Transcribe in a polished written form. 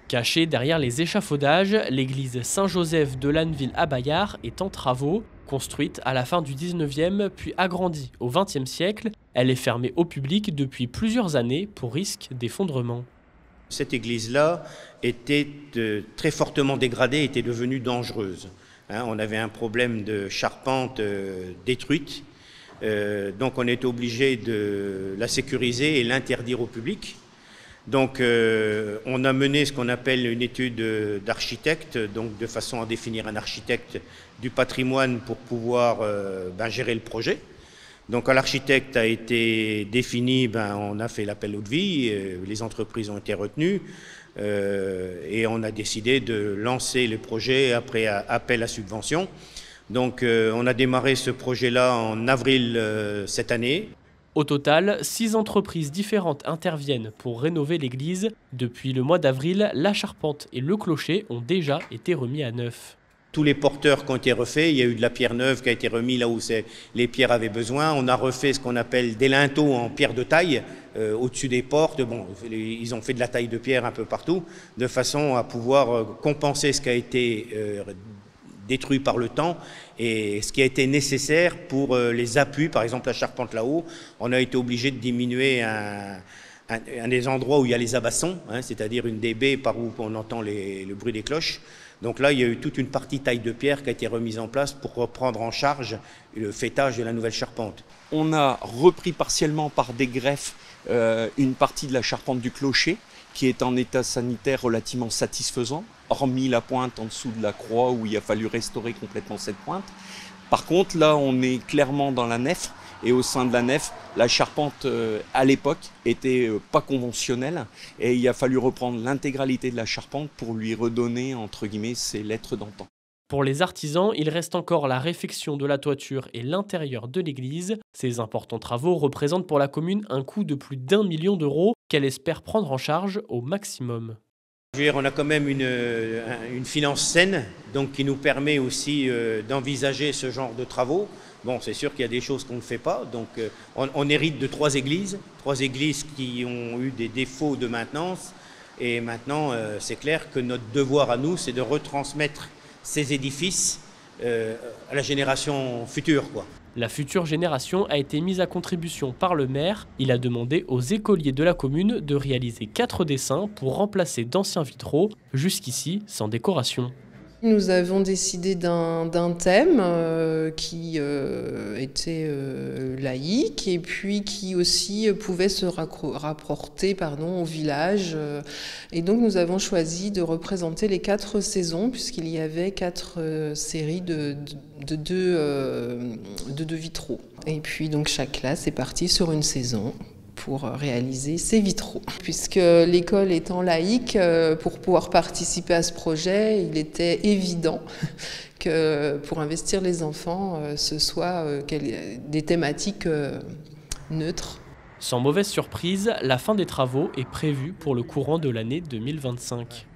Cachée derrière les échafaudages, l'église Saint-Joseph de Lanneville à Bayard est en travaux. Construite à la fin du 19e puis agrandie au 20e siècle, elle est fermée au public depuis plusieurs années pour risque d'effondrement. Cette église-là était très fortement dégradée, était devenue dangereuse. On avait un problème de charpente détruite, donc on était obligé de la sécuriser et l'interdire au public. Donc on a mené ce qu'on appelle une étude d'architecte, donc de façon à définir un architecte du patrimoine pour pouvoir gérer le projet. Donc quand l'architecte a été défini, on a fait l'appel de vie, les entreprises ont été retenues et on a décidé de lancer le projet après appel à subvention. Donc on a démarré ce projet-là en avril cette année. Au total, 6 entreprises différentes interviennent pour rénover l'église. Depuis le mois d'avril, la charpente et le clocher ont déjà été remis à neuf. Tous les porteurs qui ont été refaits, il y a eu de la pierre neuve qui a été remise là où les pierres avaient besoin. On a refait ce qu'on appelle des linteaux en pierre de taille au-dessus des portes. Bon, ils ont fait de la taille de pierre un peu partout, de façon à pouvoir compenser ce qui a été détruit par le temps et ce qui a été nécessaire pour les appuis, par exemple la charpente là-haut. On a été obligé de diminuer un des endroits où il y a les abassons, c'est-à-dire une des baies par où on entend le bruit des cloches. Donc là, il y a eu toute une partie taille de pierre qui a été remise en place pour reprendre en charge le fêtage de la nouvelle charpente. On a repris partiellement par des greffes une partie de la charpente du clocher qui est en état sanitaire relativement satisfaisant, hormis la pointe en dessous de la croix où il a fallu restaurer complètement cette pointe. Par contre, là, on est clairement dans la nef. Et au sein de la nef, la charpente à l'époque était pas conventionnelle et il a fallu reprendre l'intégralité de la charpente pour lui redonner entre guillemets ses lettres d'antan. Pour les artisans, il reste encore la réfection de la toiture et l'intérieur de l'église. Ces importants travaux représentent pour la commune un coût de plus d'1 million d'euros qu'elle espère prendre en charge au maximum. On a quand même une finance saine, donc qui nous permet aussi d'envisager ce genre de travaux. Bon, c'est sûr qu'il y a des choses qu'on ne fait pas, donc on hérite de 3 églises qui ont eu des défauts de maintenance, et maintenant c'est clair que notre devoir à nous, c'est de retransmettre ces édifices à la génération future, quoi. La future génération a été mise à contribution par le maire. Il a demandé aux écoliers de la commune de réaliser 4 dessins pour remplacer d'anciens vitraux, jusqu'ici sans décoration. Nous avons décidé d'un thème qui était laïque et puis qui aussi pouvait se rapporter au village. Et donc nous avons choisi de représenter les 4 saisons puisqu'il y avait 4 séries de 2 vitraux. Et puis donc chaque classe est partie sur une saison pour réaliser ces vitraux. Puisque l'école étant laïque, pour pouvoir participer à ce projet, il était évident que pour investir les enfants, ce soit des thématiques neutres. Sans mauvaise surprise, la fin des travaux est prévue pour le courant de l'année 2025.